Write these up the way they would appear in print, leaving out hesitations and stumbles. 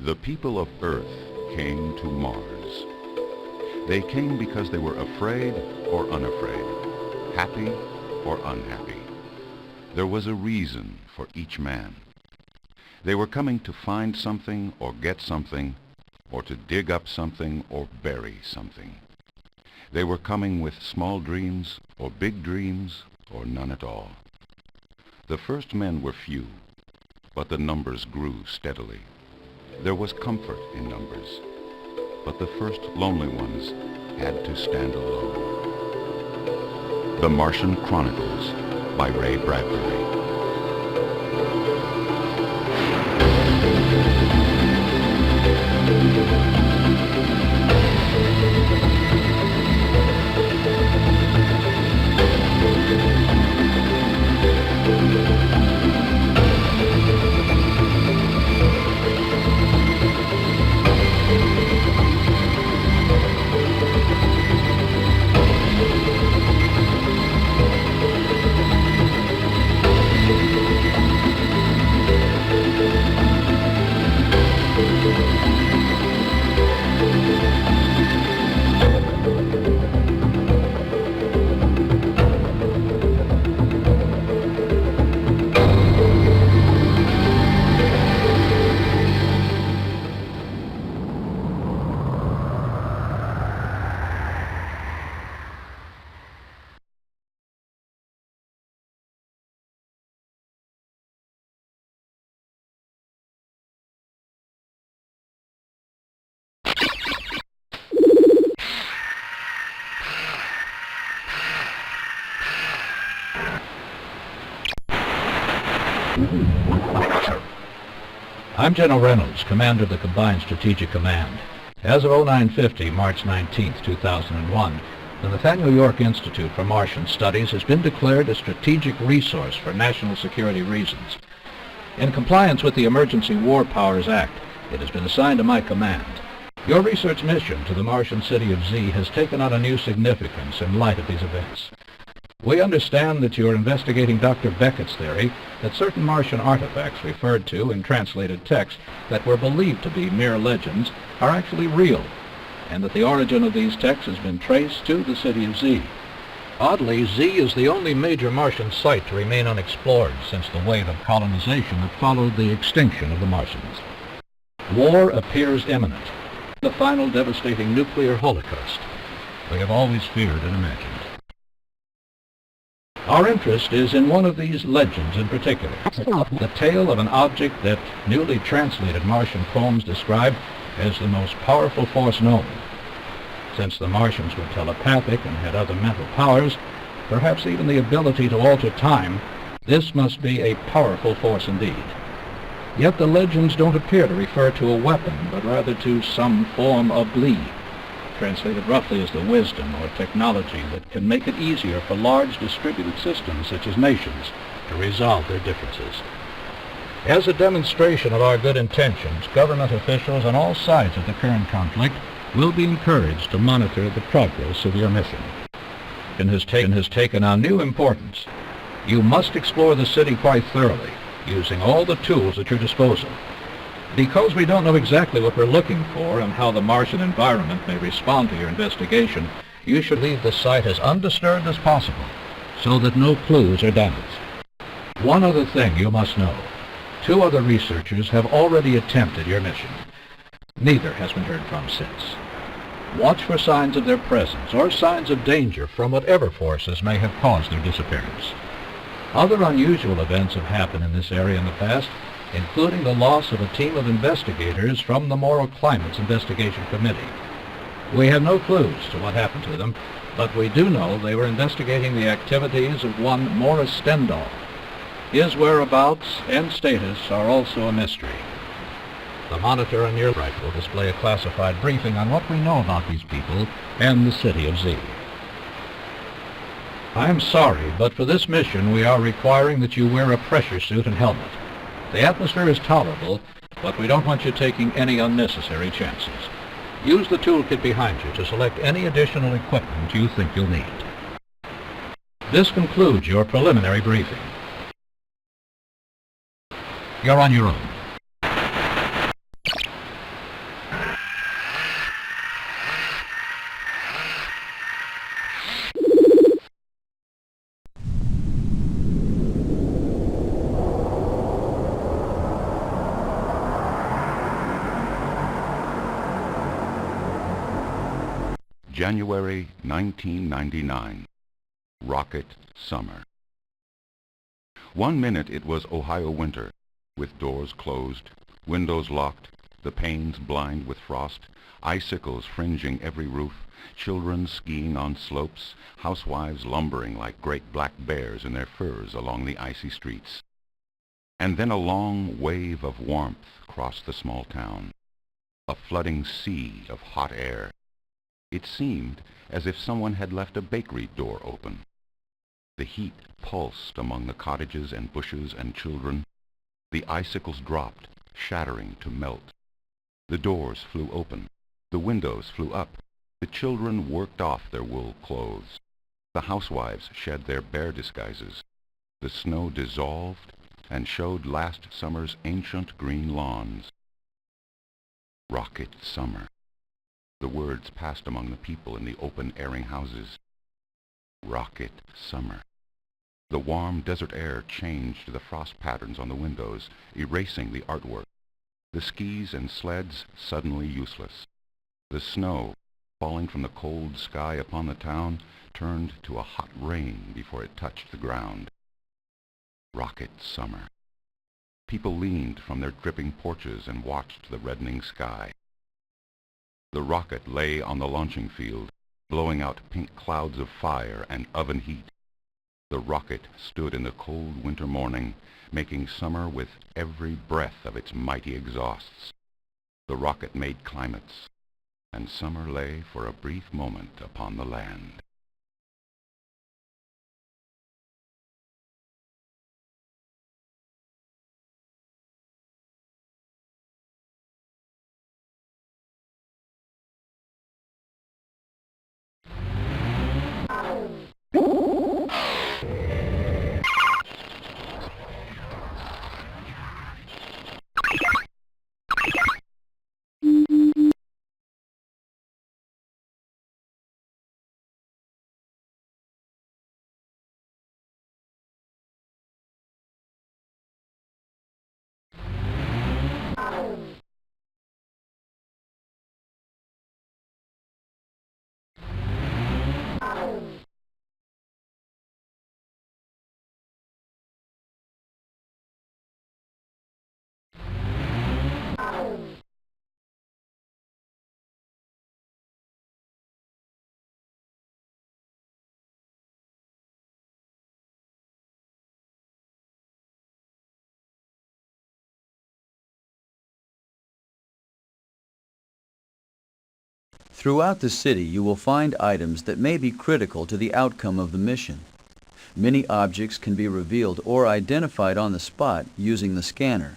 The people of Earth came to Mars. They came because they were afraid or unafraid, happy or unhappy. There was a reason for each man. They were coming to find something or get something, or to dig up something or bury something. They were coming with small dreams or big dreams or none at all. The first men were few, but the numbers grew steadily. There was comfort in numbers, but the first lonely ones had to stand alone. The Martian Chronicles by Bradbury. I'm General Reynolds, Commander of the Combined Strategic Command. As of 0950, March 19, 2001, the Nathaniel York Institute for Martian Studies has been declared a strategic resource for national security reasons. In compliance with the Emergency War Powers Act, it has been assigned to my command. Your research mission to the Martian city of Z has taken on a new significance in light of these events. We understand that you are investigating Dr. Beckett's theory that certain Martian artifacts referred to in translated text that were believed to be mere legends are actually real, and that the origin of these texts has been traced to the city of Z. Oddly, Z is the only major Martian site to remain unexplored since the wave of colonization that followed the extinction of the Martians. War appears imminent, the final devastating nuclear holocaust we have always feared and imagined. Our interest is in one of these legends in particular, the tale of an object that newly translated Martian poems describe as the most powerful force known. Since the Martians were telepathic and had other mental powers, perhaps even the ability to alter time, this must be a powerful force indeed. Yet the legends don't appear to refer to a weapon, but rather to some form of glee, translated roughly as the wisdom or technology that can make it easier for large distributed systems such as nations to resolve their differences. As a demonstration of our good intentions, government officials on all sides of the current conflict will be encouraged to monitor the progress of your mission. It has taken on new importance. You must explore the city quite thoroughly, using all the tools at your disposal. Because we don't know exactly what we're looking for and how the Martian environment may respond to your investigation, you should leave the site as undisturbed as possible, so that no clues are damaged. One other thing you must know. 2 other researchers have already attempted your mission. Neither has been heard from since. Watch for signs of their presence or signs of danger from whatever forces may have caused their disappearance. Other unusual events have happened in this area in the past, including the loss of a team of investigators from the Moral Climates Investigation Committee. We have no clues to what happened to them, but we do know they were investigating the activities of one Morris Stendhal. His whereabouts and status are also a mystery. The monitor on your right will display a classified briefing on what we know about these people and the city of Z. I'm sorry, but for this mission we are requiring that you wear a pressure suit and helmet. The atmosphere is tolerable, but we don't want you taking any unnecessary chances. Use the toolkit behind you to select any additional equipment you think you'll need. This concludes your preliminary briefing. You're on your own. January 1999. Rocket Summer. 1 minute it was Ohio winter, with doors closed, windows locked, the panes blind with frost, icicles fringing every roof, children skiing on slopes, housewives lumbering like great black bears in their furs along the icy streets. And then a long wave of warmth crossed the small town, a flooding sea of hot air. It seemed as if someone had left a bakery door open. The heat pulsed among the cottages and bushes and children. The icicles dropped, shattering to melt. The doors flew open. The windows flew up. The children worked off their wool clothes. The housewives shed their bare disguises. The snow dissolved and showed last summer's ancient green lawns. Rocket Summer. The words passed among the people in the open airing houses. Rocket Summer. The warm desert air changed the frost patterns on the windows, erasing the artwork. The skis and sleds suddenly useless. The snow, falling from the cold sky upon the town, turned to a hot rain before it touched the ground. Rocket Summer. People leaned from their dripping porches and watched the reddening sky. The rocket lay on the launching field, blowing out pink clouds of fire and oven heat. The rocket stood in the cold winter morning, making summer with every breath of its mighty exhausts. The rocket made climates, and summer lay for a brief moment upon the land. Throughout the city, you will find items that may be critical to the outcome of the mission. Many objects can be revealed or identified on the spot using the scanner.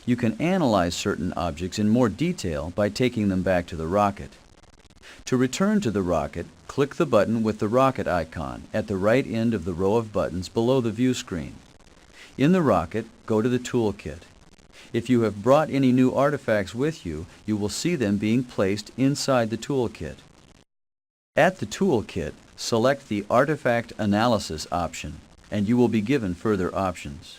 You can analyze certain objects in more detail by taking them back to the rocket. To return to the rocket, click the button with the rocket icon at the right end of the row of buttons below the view screen. In the rocket, go to the toolkit. If you have brought any new artifacts with you, you will see them being placed inside the toolkit. At the toolkit, select the Artifact Analysis option, and you will be given further options.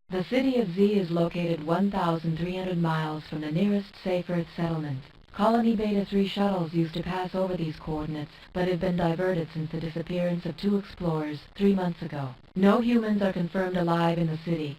The city of Z is located 1,300 miles from the nearest safe Earth settlement. Colony Beta 3 shuttles used to pass over these coordinates, but have been diverted since the disappearance of 2 explorers 3 months ago. No humans are confirmed alive in the city.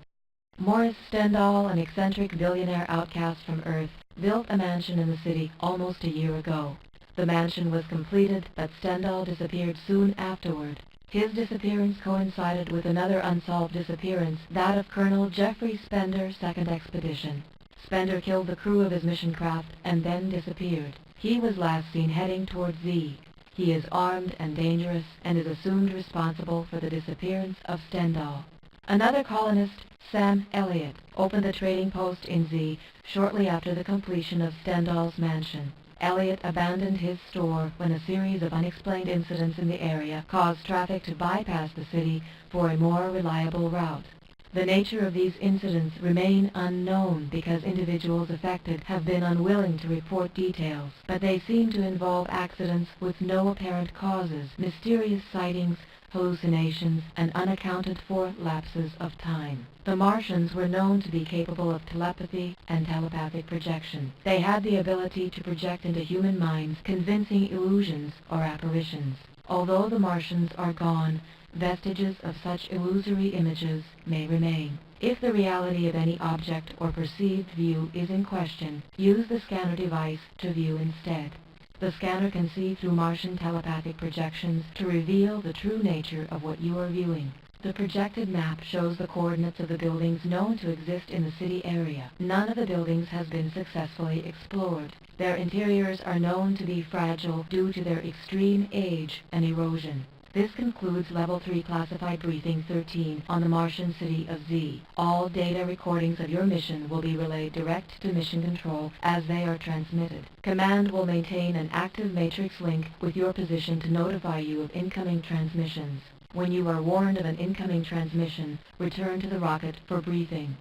Morris Stendhal, an eccentric billionaire outcast from Earth, built a mansion in the city almost a year ago. The mansion was completed, but Stendhal disappeared soon afterward. His disappearance coincided with another unsolved disappearance, that of Colonel Jeffrey Spender's second expedition. Spender killed the crew of his mission craft and then disappeared. He was last seen heading toward Z. He is armed and dangerous and is assumed responsible for the disappearance of Stendhal. Another colonist, Sam Elliott, opened a trading post in Z shortly after the completion of Stendhal's mansion. Elliott abandoned his store when a series of unexplained incidents in the area caused traffic to bypass the city for a more reliable route. The nature of these incidents remain unknown because individuals affected have been unwilling to report details, but they seem to involve accidents with no apparent causes, mysterious sightings, hallucinations, and unaccounted for lapses of time. The Martians were known to be capable of telepathy and telepathic projection. They had the ability to project into human minds convincing illusions or apparitions. Although the Martians are gone, vestiges of such illusory images may remain. If the reality of any object or perceived view is in question, use the scanner device to view instead. The scanner can see through Martian telepathic projections to reveal the true nature of what you are viewing. The projected map shows the coordinates of the buildings known to exist in the city area. None of the buildings has been successfully explored. Their interiors are known to be fragile due to their extreme age and erosion. This concludes Level 3 Classified Briefing 13 on the Martian city of Z. All data recordings of your mission will be relayed direct to Mission Control as they are transmitted. Command will maintain an active matrix link with your position to notify you of incoming transmissions. When you are warned of an incoming transmission, return to the rocket for briefing.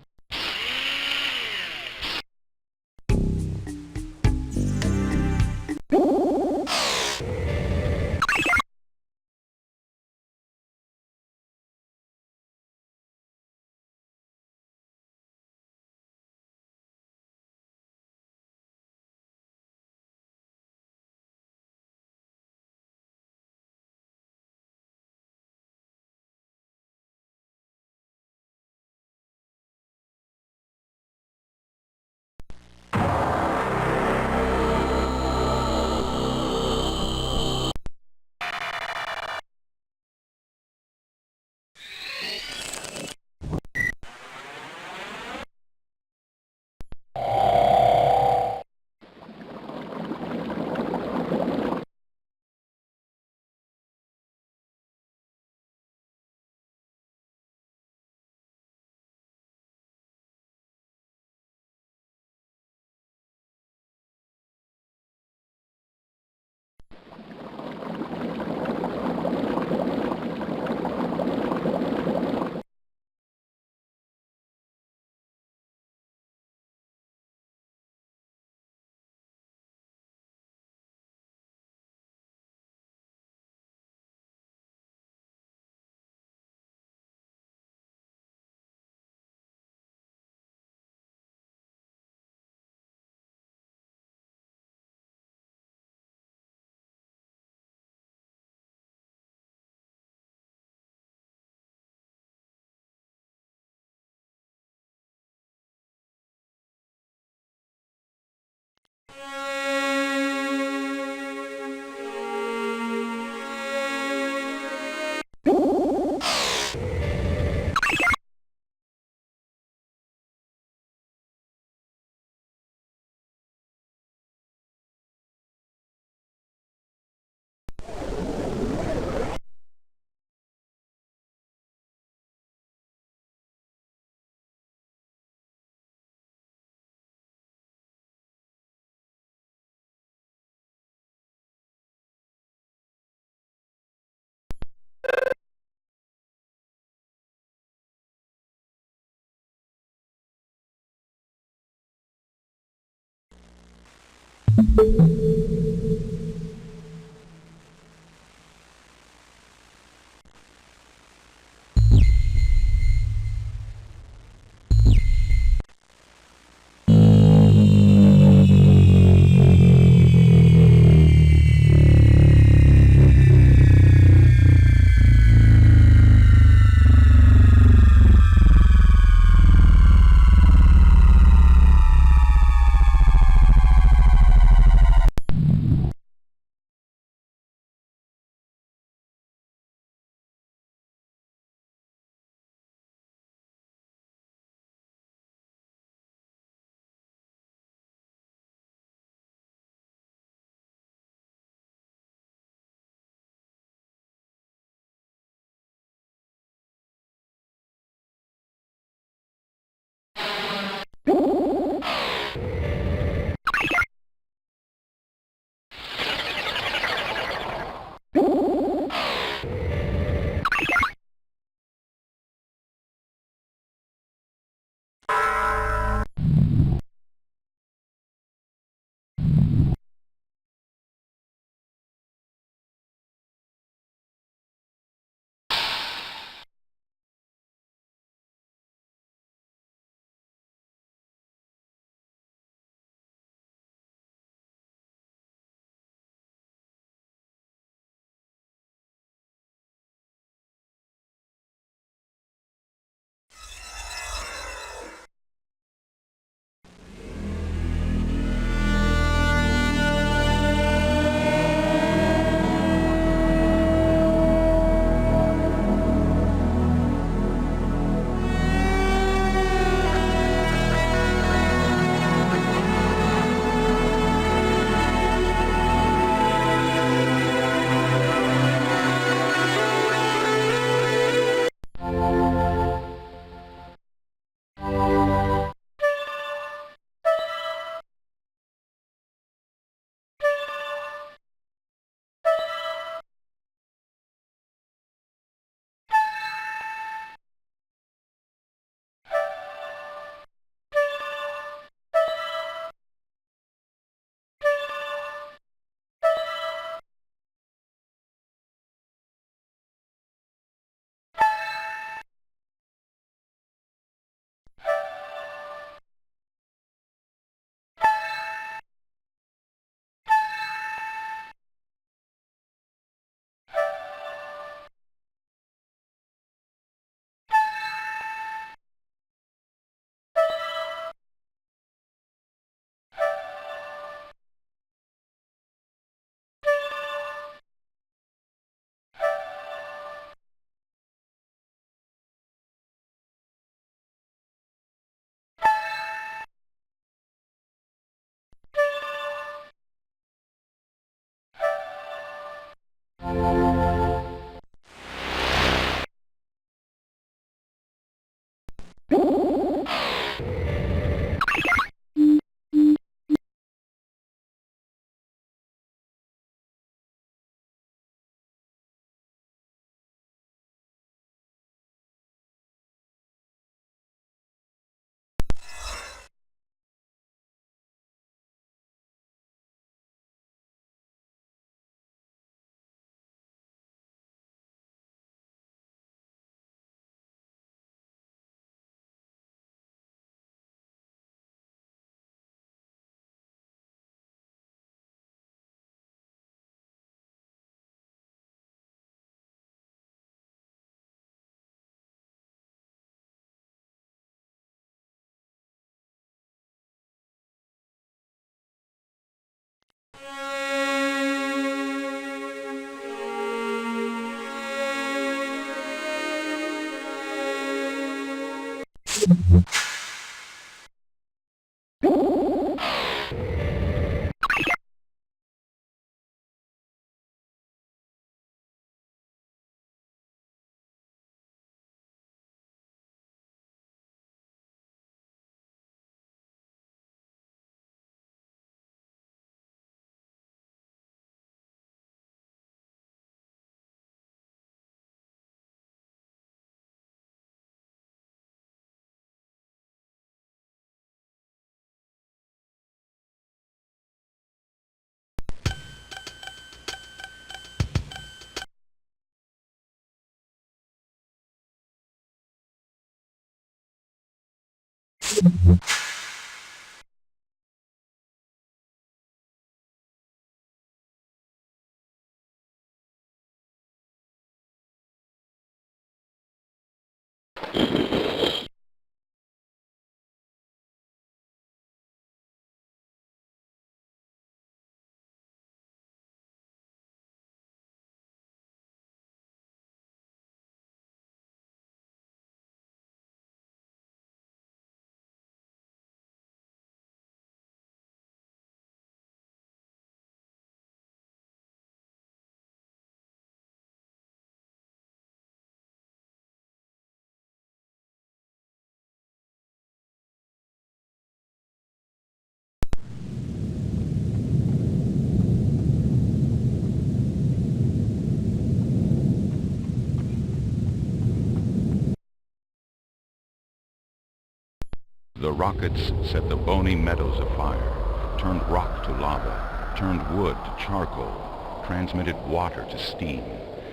The rockets set the bony meadows afire, turned rock to lava, turned wood to charcoal, transmitted water to steam,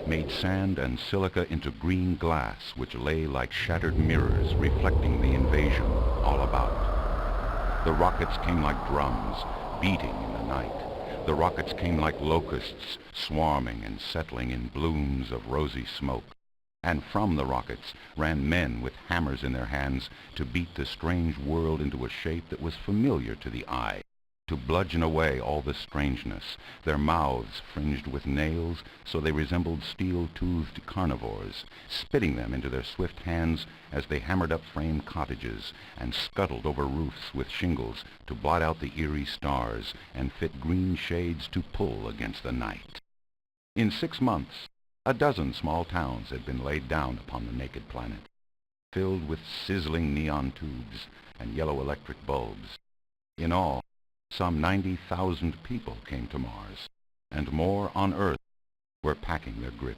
made sand and silica into green glass which lay like shattered mirrors reflecting the invasion all about. The rockets came like drums, beating in the night. The rockets came like locusts, swarming and settling in blooms of rosy smoke. And from the rockets ran men with hammers in their hands to beat the strange world into a shape that was familiar to the eye, to bludgeon away all the strangeness, their mouths fringed with nails so they resembled steel-toothed carnivores, spitting them into their swift hands as they hammered up frame cottages and scuttled over roofs with shingles to blot out the eerie stars and fit green shades to pull against the night. In 6 months, a dozen small towns had been laid down upon the naked planet, filled with sizzling neon tubes and yellow electric bulbs. In all, some 90,000 people came to Mars, and more on Earth were packing their grip.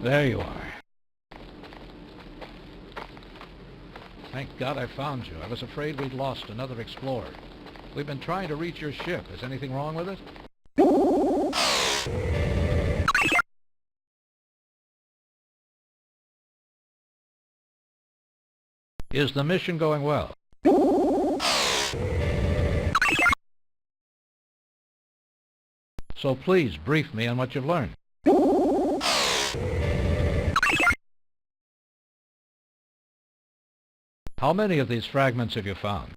There you are. Thank God I found you. I was afraid we'd lost another explorer. We've been trying to reach your ship. Is anything wrong with it? Is the mission going well? So please brief me on what you've learned. How many of these fragments have you found?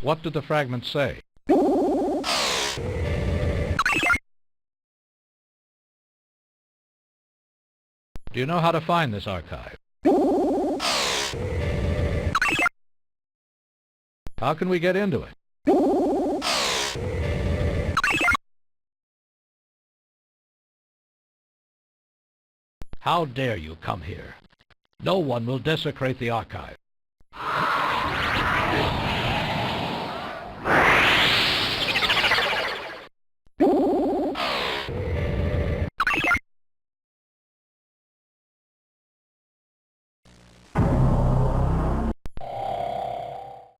What do the fragments say? Do you know how to find this archive? How can we get into it? How dare you come here? No one will desecrate the archive.